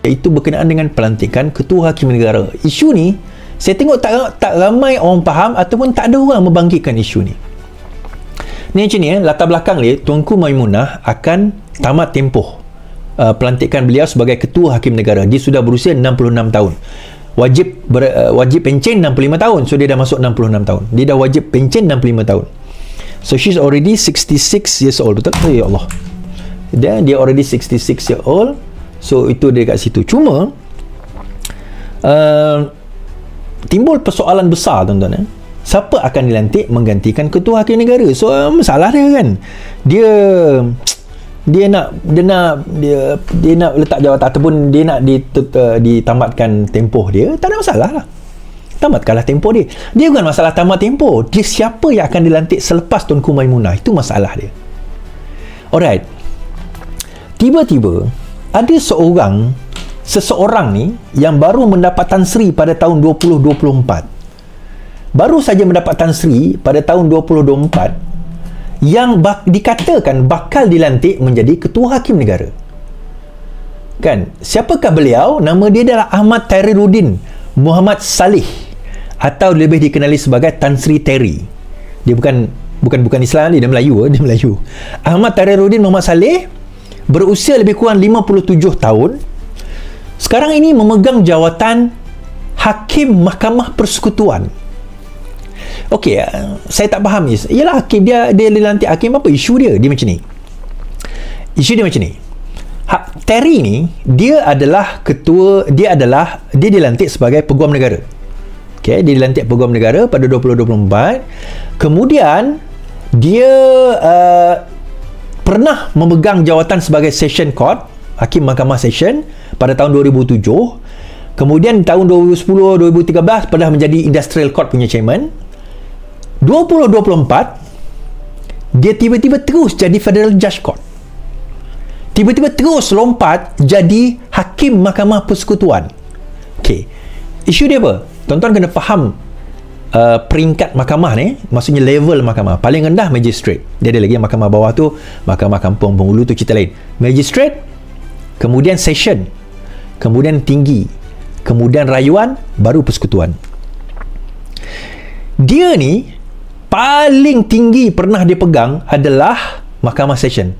iaitu berkenaan dengan pelantikan Ketua Hakim Negara. Isu ni saya tengok tak ramai orang faham ataupun tak ada orang membangkitkan isu ni. Ni macam ni, latar belakang dia, Tuanku Maimunah akan tamat tempoh pelantikan beliau sebagai Ketua Hakim Negara. Dia sudah berusia 66 tahun. Wajib pencen 65 tahun. So dia dah masuk 66 tahun. Dia dah wajib pencen 65 tahun. So she's already 66 years old. Betul? Oh, ya Allah. Dia already 66 years old. So itu dia kat situ. Cuma timbul persoalan besar, tuan-tuan. Siapa akan dilantik menggantikan Ketua Hakim Negara? So masalah dia kan. Dia nak letak jawatan ataupun dia nak ditamatkan tempoh dia, tak ada masalah lah. Tamatkanlah tempoh dia. Dia bukan masalah tamat tempoh. Dia siapa yang akan dilantik selepas Tuanku Maimunah, itu masalah dia. Alright. Tiba-tiba ada seseorang ni yang baru mendapat Tan Sri pada tahun 2024. Baru saja mendapat Tan Sri pada tahun 2024 yang dikatakan bakal dilantik menjadi Ketua Hakim Negara. Kan? Siapakah beliau? Nama dia adalah Ahmad Tahriruddin Muhammad Saleh, atau lebih dikenali sebagai Tan Sri Terry. Dia bukan Islam, dia Melayu. Dia Melayu. Ahmad Tahriruddin Muhammad Saleh berusia lebih kurang 57 tahun. Sekarang ini memegang jawatan Hakim Mahkamah Persekutuan. Okey, saya tak faham ni. Yalah, hakim dia dilantik hakim, apa isu dia? Dia macam ni. Isu dia macam ni. Terry ni dia dilantik sebagai Peguam Negara. Okey, dia dilantik Peguam Negara pada 2024. Kemudian dia pernah memegang jawatan sebagai Session Court, Hakim Mahkamah Session pada tahun 2007. Kemudian tahun 2010-2013 pernah menjadi Industrial Court punya chairman. 2024 dia tiba-tiba terus jadi Federal Judge Court. Tiba-tiba terus lompat jadi Hakim Mahkamah Persekutuan. Okey. Isu dia apa? Tuan-tuan kena faham peringkat mahkamah ni, maksudnya level mahkamah. Paling rendah magistrate. Dia ada lagi mahkamah bawah tu, mahkamah kampung penghulu tu cerita lain. Magistrate, kemudian session, kemudian tinggi, kemudian rayuan, baru persekutuan. Dia ni paling tinggi pernah dia pegang adalah Mahkamah Session.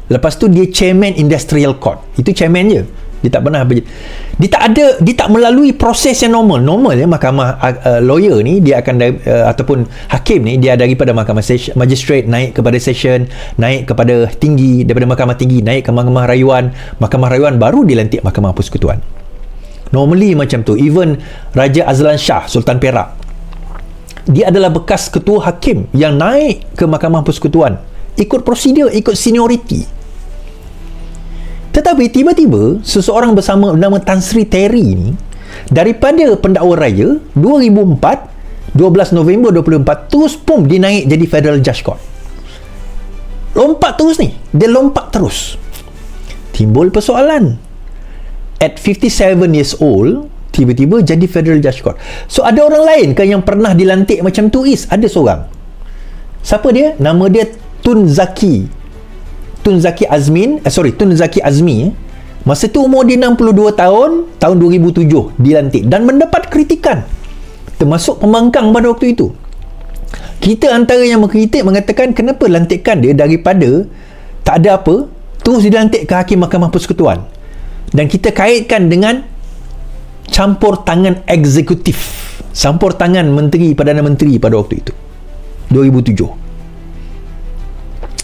Lepas tu dia Chairman Industrial Court. Itu chairman je. Dia tak pernah dia tak melalui proses yang normal ya. Mahkamah lawyer ni dia akan ataupun hakim ni dia daripada mahkamah magistrate naik kepada session, naik kepada tinggi, daripada mahkamah tinggi naik ke mahkamah rayuan baru dilantik Mahkamah Persekutuan. Normally macam tu. Even Raja Azlan Shah Sultan Perak, dia adalah bekas ketua hakim yang naik ke Mahkamah Persekutuan, ikut prosedur, ikut seniority. Tetapi tiba-tiba seseorang bersama nama Tan Sri Terry ni, daripada pendakwa raya 2004, 12 November 2024 terus pum dia naik jadi Federal Judge Court. Lompat terus ni, dia lompat terus. Timbul persoalan. At 57 years old tiba-tiba jadi Federal Judge Court. So ada orang lain kan yang pernah dilantik macam tu? Ada seorang. Siapa dia? Nama dia Tun Zaki Azmi. Masa tu umur dia 62 tahun, tahun 2007 dilantik dan mendapat kritikan, termasuk pembangkang pada waktu itu. Kita antara yang mengkritik mengatakan kenapa lantikan dia daripada tak ada apa terus dilantik ke Hakim Mahkamah Persekutuan, dan kita kaitkan dengan campur tangan eksekutif, campur tangan Perdana Menteri pada waktu itu 2007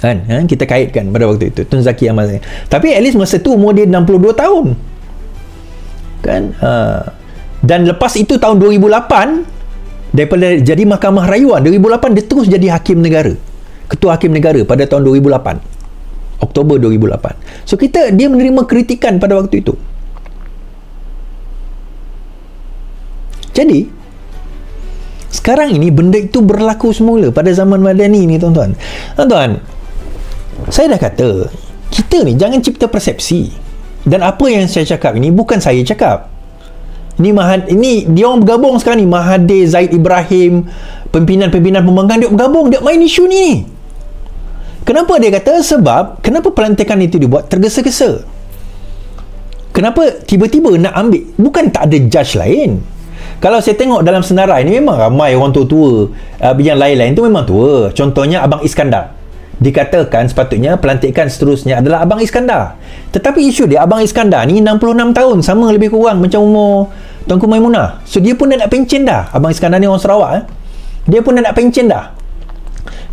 kan, kita kaitkan pada waktu itu Tun Zaki Ahmad. Tapi at least masa tu umur dia 62 tahun kan. Dan lepas itu tahun 2008 daripada jadi Mahkamah Rayuan 2008 dia terus jadi Hakim Negara, Ketua Hakim Negara pada tahun 2008, Oktober 2008. So dia menerima kritikan pada waktu itu. Jadi sekarang ini benda itu berlaku semula pada zaman Madani ni, tuan-tuan. Tuan-tuan, saya dah kata kita ni jangan cipta persepsi. Dan apa yang saya cakap ini bukan saya cakap. Ini dia orang bergabung sekarang ni, Mahathir, Zaid Ibrahim, pimpinan-pimpinan pembangkang dia bergabung, dia main isu ni. Kenapa dia kata? Sebab kenapa pelantikan itu dibuat tergesa-gesa? kenapa tiba-tiba nak ambil, bukan tak ada judge lain. Kalau saya tengok dalam senarai ni memang ramai orang tua-tua, yang lain-lain tu memang tua. Contohnya Abang Iskandar, dikatakan sepatutnya pelantikan seterusnya adalah Abang Iskandar. Tetapi isu dia, Abang Iskandar ni 66 tahun, sama lebih kurang macam umur Tuanku Maimunah. So dia pun dah nak pencen dah. Abang Iskandar ni orang Sarawak, dia pun dah nak pencen dah.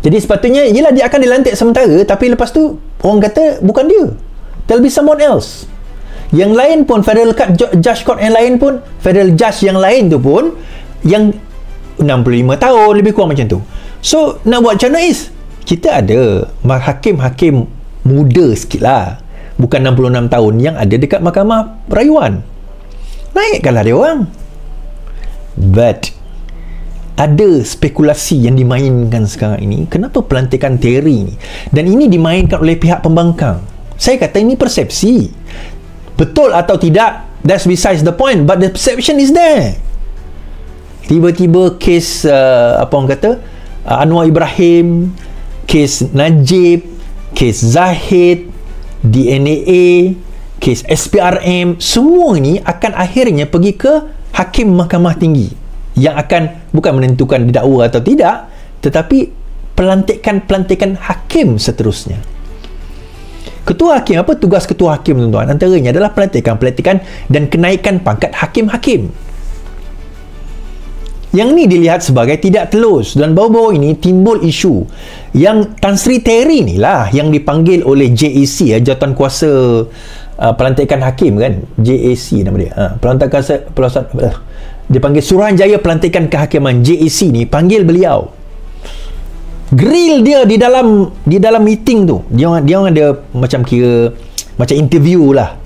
Jadi sepatutnya, yelah, dia akan dilantik sementara, tapi lepas tu orang kata bukan dia, there'll be someone else. Yang lain pun, federal judge court yang lain pun, federal judge yang lain tu pun yang 65 tahun lebih kurang macam tu. So nak buat macam mana is, kita ada hakim-hakim muda sikit lah, bukan 66 tahun yang ada dekat mahkamah rayuan, naikkanlah dia orang. But ada spekulasi yang dimainkan sekarang ini, kenapa pelantikan Terry ni, dan ini dimainkan oleh pihak pembangkang. Saya kata ini persepsi. Betul atau tidak, that's besides the point, but the perception is there. Tiba-tiba kes apa orang kata, Anwar Ibrahim, kes Najib, kes Zahid, DNAA, kes SPRM, semua ini akan akhirnya pergi ke Hakim Mahkamah Tinggi yang akan bukan menentukan didakwa atau tidak, tetapi pelantikan hakim seterusnya. Ketua hakim, apa tugas ketua hakim, tuan-tuan? Antaranya adalah pelantikan dan kenaikan pangkat hakim-hakim. Yang ni dilihat sebagai tidak telus, dan baru-baru ini timbul isu yang Tan Sri Terry ni lah yang dipanggil oleh JAC, Jawatan Kuasa Pelantikan Hakim kan, JAC nama dia, Pelantikan Kuasa, dipanggil Suruhanjaya Pelantikan Kehakiman, JAC ni panggil beliau, grill dia di dalam meeting tu. Dia orang ada macam kira macam interview lah.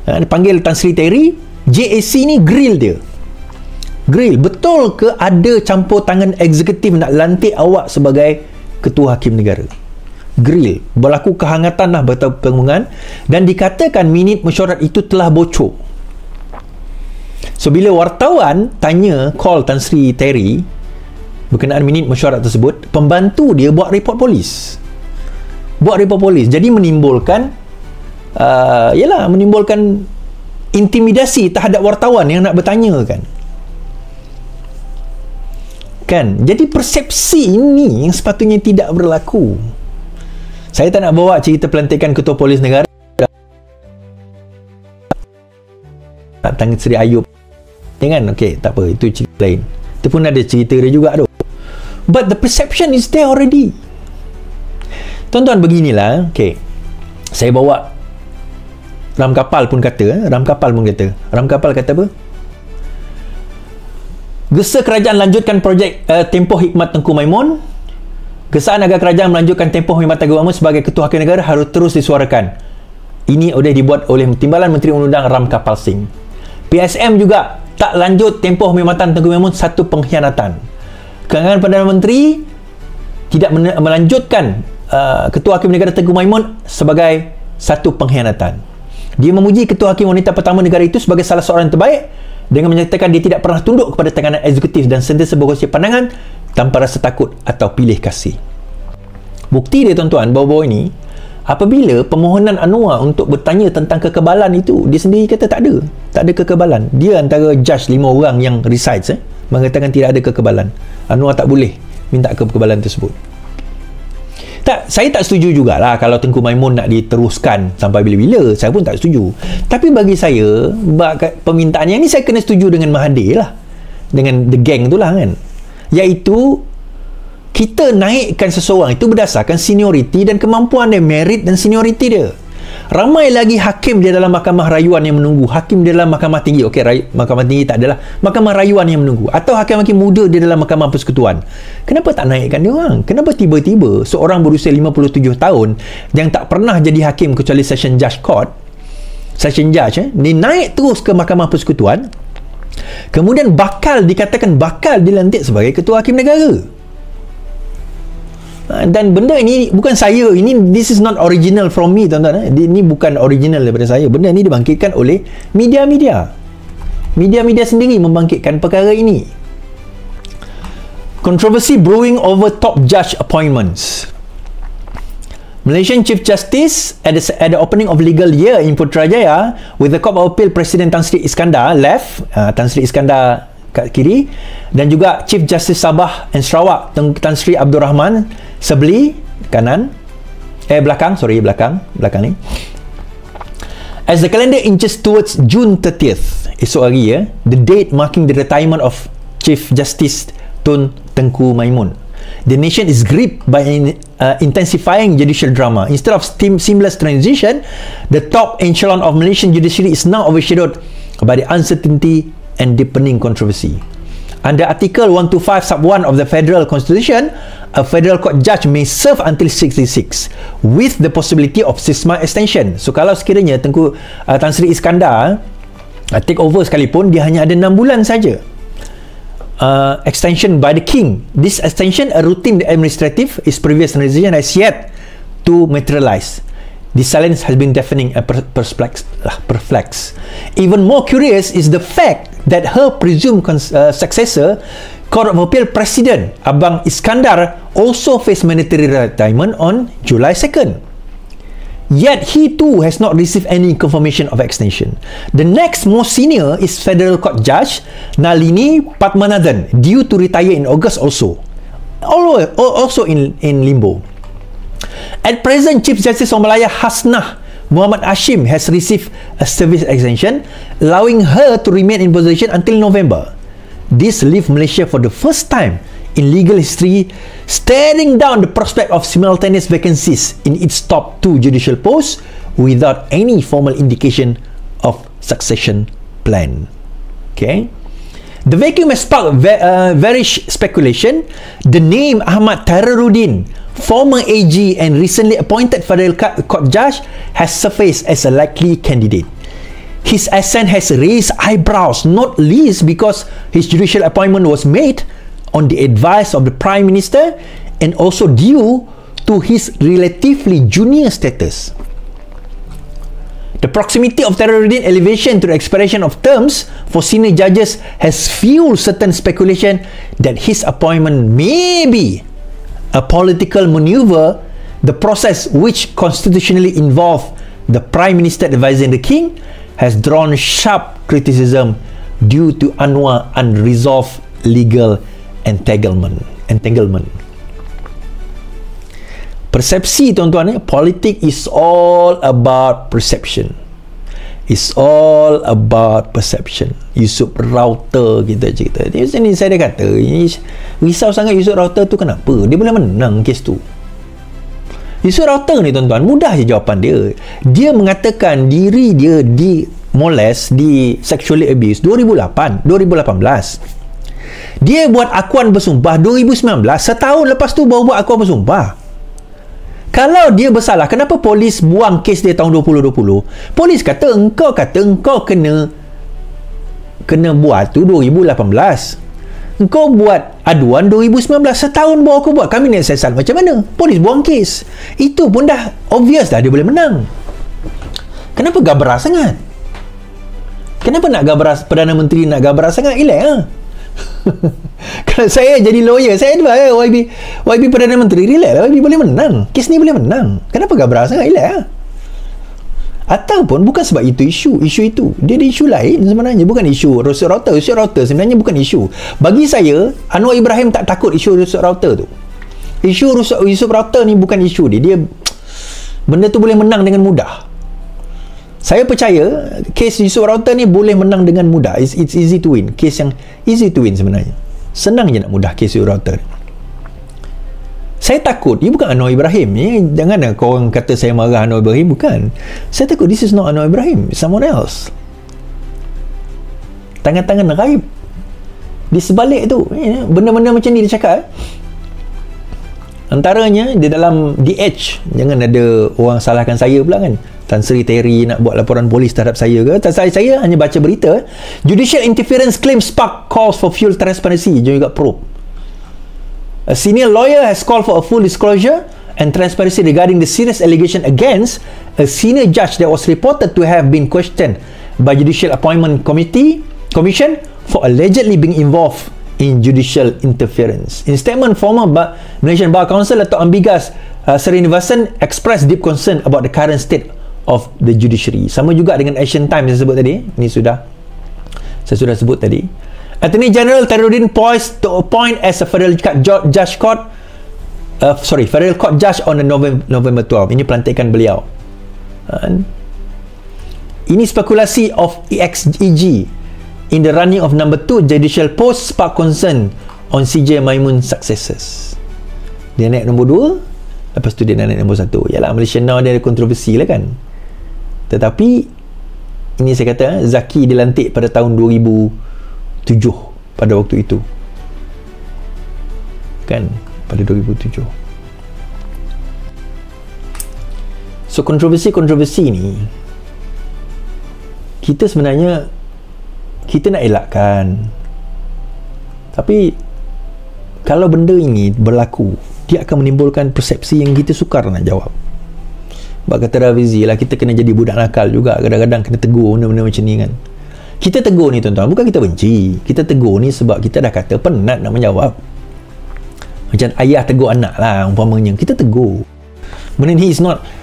Dia panggil Tan Sri Terry, JAC ni grill dia. Grill, betul ke ada campur tangan eksekutif nak lantik awak sebagai ketua hakim negara? Grill, berlaku kehangatan lah pertemuan, dan dikatakan minit mesyuarat itu telah bocor. So bila wartawan tanya call Tan Sri Terry berkenaan minit mesyuarat tersebut, pembantu dia buat report polis. Jadi menimbulkan menimbulkan intimidasi terhadap wartawan yang nak bertanya kan. Jadi persepsi ini yang sepatutnya tidak berlaku. Saya tak nak bawa cerita pelantikan ketua polis negara Tan Sri Ayub, jangan. Okey, tak apa, itu cerita lain. Itu pun ada cerita dia juga tu. But the perception is there already. Tuan-tuan, beginilah. Okey, saya bawa Ram Kapal pun kata apa? Gesa kerajaan lanjutkan projek tempoh hikmat Tengku Maimun. Gesaan agar kerajaan melanjutkan tempoh khidmatan agama sebagai ketua hakim negara harus terus disuarakan. Ini sudah dibuat oleh Timbalan Menteri Undang-Undang Ram Kapal Singh. PSM juga tak lanjut tempoh khidmatan Tengku Maimun, satu pengkhianatan. Kekangan Perdana Menteri tidak melanjutkan ketua hakim negara Tengku Maimun sebagai satu pengkhianatan. Dia memuji ketua hakim wanita pertama negara itu sebagai salah seorang yang terbaik, dengan menyatakan dia tidak pernah tunduk kepada tekanan eksekutif dan sentiasa berkongsi pandangan tanpa rasa takut atau pilih kasih. Bukti dia, tuan-tuan, baru-baru ini, apabila permohonan Anwar untuk bertanya tentang kekebalan itu, dia sendiri kata tak ada kekebalan. Dia antara judge 5 orang yang resides mengatakan tidak ada kekebalan. Anwar tak boleh minta kekebalan tersebut. Saya tak setuju jugalah kalau Tengku Maimun nak diteruskan sampai bila-bila. Saya pun tak setuju. Tapi bagi saya, permintaan yang ni saya kena setuju dengan Mahathir lah, dengan the gang tu lah kan, iaitu kita naikkan seseorang itu berdasarkan senioriti dan kemampuan dia, merit dan senioriti dia. Ramai lagi hakim dia dalam mahkamah rayuan yang menunggu, hakim dia dalam mahkamah tinggi. Okey, mahkamah tinggi tak adalah, mahkamah rayuan yang menunggu, atau hakim-hakim muda dia dalam mahkamah persekutuan. Kenapa tak naikkan dia orang? Kenapa tiba-tiba seorang berusia 57 tahun yang tak pernah jadi hakim kecuali session judge ni naik terus ke mahkamah persekutuan, kemudian dikatakan bakal dilantik sebagai ketua hakim negara? Dan benda ini bukan saya, this is not original from me, tuan-tuan. Ini bukan original daripada saya. Benda ini dibangkitkan oleh media-media sendiri membangkitkan perkara ini. Controversy brewing over top judge appointments. Malaysian Chief Justice at the opening of legal year in Putrajaya, with the Court of Appeal President Tan Sri Iskandar left, Tan Sri Iskandar kat kiri, dan juga Chief Justice Sabah and Sarawak Tan Sri Abdul Rahman sebeli kanan, belakang ni. As the calendar inches towards June 30th, esok hari, the date marking the retirement of Chief Justice Tun Tengku Maimun, the nation is gripped by intensifying judicial drama. Instead of seamless transition, the top echelon of Malaysian judiciary is now overshadowed by the uncertainty and deepening controversy. Under Article 125 Sub 1 of the Federal Constitution, a federal court judge may serve until 66 with the possibility of 6-month extension. So kalau sekiranya Tan Sri Iskandar take over sekalipun, dia hanya ada 6 bulan saja. Extension by the King. This extension, a routine administrative, is previous transition has yet to materialize. The silence has been deafening and perplexed. Even more curious is the fact that her presumed successor, Court of Appeal President Abang Iskandar, also faced mandatory retirement on July 2nd. Yet he too has not received any confirmation of extension. The next most senior is Federal Court Judge Nalini Padmanathan, due to retire in August also in limbo. At present, Chief Justice of Malaya Hasnah Muhammad Hashim has received a service extension, allowing her to remain in position until November. This leaves Malaysia for the first time in legal history staring down the prospect of simultaneous vacancies in its top 2 judicial posts without any formal indication of succession plan. Okay, the vacuum has sparked very speculation. The name Ahmad Tararuddin, former AG and recently appointed Federal Court Judge, has surfaced as a likely candidate. His ascent has raised eyebrows, not least because his judicial appointment was made on the advice of the Prime Minister and also due to his relatively junior status. The proximity of Tararuddin elevation to the expiration of terms for senior judges has fueled certain speculation that his appointment may be a political maneuver, the process which constitutionally involved the Prime Minister advising the King has drawn sharp criticism due to unresolved legal entanglement. Persepsi, tuan-tuan, politik is all about perception. It's all about perception. Yusuf Router kita cerita. Ini saya dah kata, risau sangat Yusuf Router tu kenapa? Dia boleh menang kes tu. Yusuf Router ni, tuan-tuan, mudah je jawapan dia. Dia mengatakan diri dia di molest, di sexually abuse 2018. Dia buat akuan bersumpah 2019, setahun lepas tu baru buat akuan bersumpah. Kalau dia bersalah, kenapa polis buang kes dia tahun 2020? Polis kata engkau kena buat tu 2018. Engkau buat aduan 2019, setahun baru aku buat. Kami nak siasat macam mana? Polis buang kes. Itu pun dah obvious dah dia boleh menang. Kenapa gabra sangat? Kenapa nak gabra, Perdana Menteri nak gabra sangat? Relax Kalau saya jadi lawyer, saya advise YB Perdana Menteri, relax lah, YB boleh menang. Kes ni boleh menang. Kenapa gabra sangat? Relax Ataupun bukan sebab itu isu itu. Dia ada isu lain sebenarnya, bukan isu Yusuf Router. Yusuf Router sebenarnya bukan isu. Bagi saya, Anwar Ibrahim tak takut isu Yusuf Router tu. Isu Yusuf Router ni bukan isu dia. Benda tu boleh menang dengan mudah. Saya percaya kes Yusuf Router ni boleh menang dengan mudah. It's easy to win. Kes yang easy to win sebenarnya. Senang je nak mudah kes Yusuf Router. Saya takut, dia bukan Anwar Ibrahim. Jangan korang kata saya marah Anwar Ibrahim. Bukan. Saya takut this is not Anwar Ibrahim. It's someone else. Tangan-tangan raib. Di sebalik tu. Benda-benda macam ni dia cakap. Antaranya, di dalam DH. Jangan ada orang salahkan saya pula kan. Tan Sri Terry nak buat laporan polis terhadap saya ke? Saya hanya baca berita. Judicial interference claim spark calls for full transparency. Jom juga probe. A senior lawyer has called for a full disclosure and transparency regarding the serious allegation against a senior judge that was reported to have been questioned by Judicial Appointment Commission for allegedly being involved in judicial interference. In statement, former Malaysian Bar Council Dato' Ambigas Srinivasan expressed deep concern about the current state of the judiciary. Sama juga dengan Asian Times saya sebut tadi. Ini saya sudah sebut tadi. Attorney General Thairudin poised to appoint as a federal court judge on November 12. Ini pelantikan beliau. Ini spekulasi of EXEG in the running of number 2 judicial post spark concern on CJ Maimun's successors. Dia naik nombor 2, lepas tu dia naik nombor 1. Yalah, Malaysia Now dia ada kontroversi lah kan. Tetapi ini saya kata Zaki dilantik pada tahun 2007 pada waktu itu. Kan, pada 2007. So kontroversi ni kita sebenarnya kita nak elakkan. Tapi kalau benda ini berlaku, dia akan menimbulkan persepsi yang kita sukar nak jawab. Sebab kata Rafizi lah, kita kena jadi budak nakal juga. Kadang-kadang kena tegur benda-benda macam ni kan. Kita tegur ni tuan-tuan, bukan kita benci. Kita tegur ni sebab kita dah kata penat nak menjawab. Macam ayah tegur anak lah umpamanya. Kita tegur. Benda ni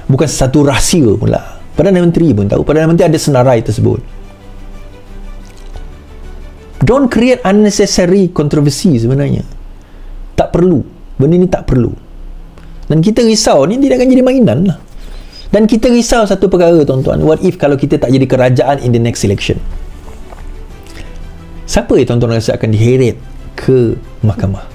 bukan satu rahsia pula. Perdana Menteri pun tahu. Perdana Menteri ada senarai tersebut. Don't create unnecessary controversy sebenarnya. Tak perlu. Benda ni tak perlu. Dan kita risau ni tidak akan jadi mainan lah. Dan kita risau satu perkara tuan-tuan. What if kalau kita tak jadi kerajaan in the next election? Siapa tuan-tuan rasa akan diheret ke mahkamah?